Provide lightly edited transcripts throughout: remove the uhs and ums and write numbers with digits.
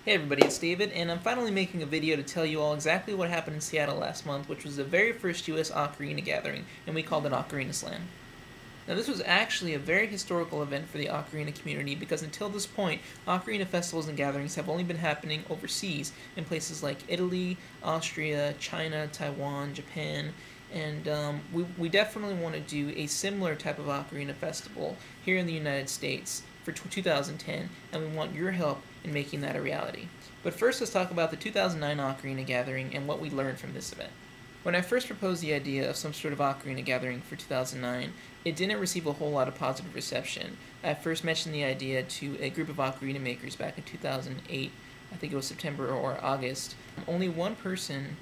Hey everybody, it's David, and I'm finally making a video to tell you all exactly what happened in Seattle last month, which was the very first US Ocarina gathering, and we called it Ocarina Slam. Now this was actually a very historical event for the Ocarina community because until this point, Ocarina festivals and gatherings have only been happening overseas in places like Italy, Austria, China, Taiwan, Japan, and we definitely want to do a similar type of Ocarina festival here in the United States for 2010, and we want your help in making that a reality. But first, let's talk about the 2009 Ocarina Gathering and what we learned from this event. When I first proposed the idea of some sort of Ocarina Gathering for 2009, it didn't receive a whole lot of positive reception. I first mentioned the idea to a group of Ocarina makers back in 2008, I think it was September or August. Only one person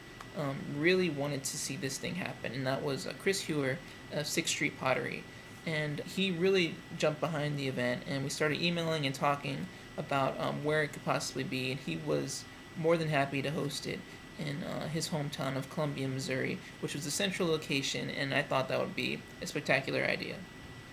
really wanted to see this thing happen, and that was Chris Hewer of 6th Street Pottery. And he really jumped behind the event, and we started emailing and talking about where it could possibly be, and he was more than happy to host it in his hometown of Columbia, Missouri, which was the central location, and I thought that would be a spectacular idea.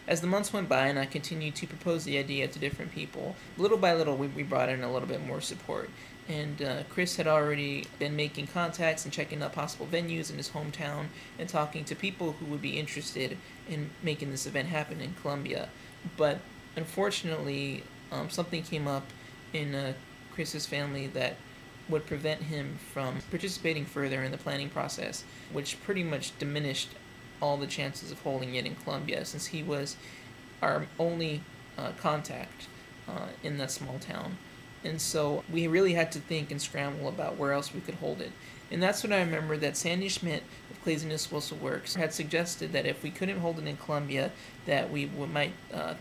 As the months went by and I continued to propose the idea to different people, little by little we brought in a little bit more support. And Chris had already been making contacts and checking out possible venues in his hometown and talking to people who would be interested in making this event happen in Columbia. But unfortunately, something came up in Chris's family that would prevent him from participating further in the planning process, which pretty much diminished all the chances of holding it in Columbia, since he was our only contact in that small town. And so we really had to think and scramble about where else we could hold it. And that's when I remember that Sandy Schmidt of Claziness Whistle Works had suggested that if we couldn't hold it in Columbia, that we might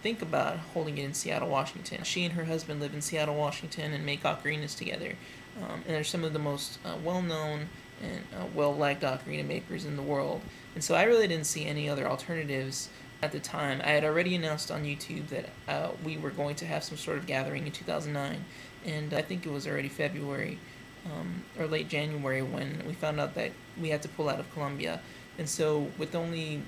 think about holding it in Seattle, Washington. She and her husband live in Seattle, Washington and make ocarinas together. And they're some of the most well-known and well-liked ocarina makers in the world. And so I really didn't see any other alternatives at the time. I had already announced on YouTube that we were going to have some sort of gathering in 2009, and I think it was already February or late January when we found out that we had to pull out of Columbia. And so with only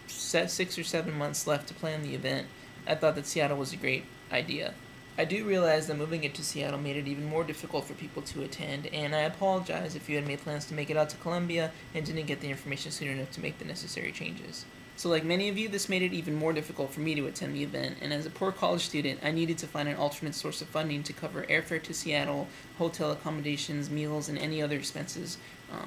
6 or 7 months left to plan the event, I thought that Seattle was a great idea. I do realize that moving it to Seattle made it even more difficult for people to attend, and I apologize if you had made plans to make it out to Columbia and didn't get the information soon enough to make the necessary changes. So like many of you, this made it even more difficult for me to attend the event, and as a poor college student, I needed to find an alternate source of funding to cover airfare to Seattle, hotel accommodations, meals, and any other expenses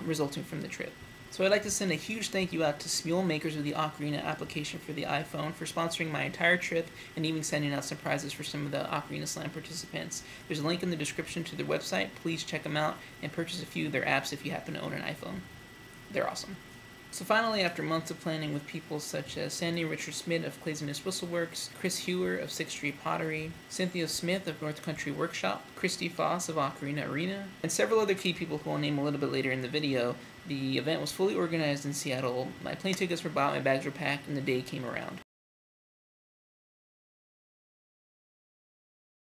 resulting from the trip. So I'd like to send a huge thank you out to Smule, makers of the Ocarina application for the iPhone, for sponsoring my entire trip and even sending out some prizes for some of the Ocarina Slam participants. There's a link in the description to their website. Please check them out and purchase a few of their apps if you happen to own an iPhone. They're awesome. So finally, after months of planning with people such as Sandy Richard Smith of Claziness Whistle Works, Chris Hewer of 6th Street Pottery, Cynthia Smith of North Country Workshop, Christy Foss of Ocarina Arena, and several other key people who I'll name a little bit later in the video, the event was fully organized in Seattle, my plane tickets were bought, my bags were packed, and the day came around.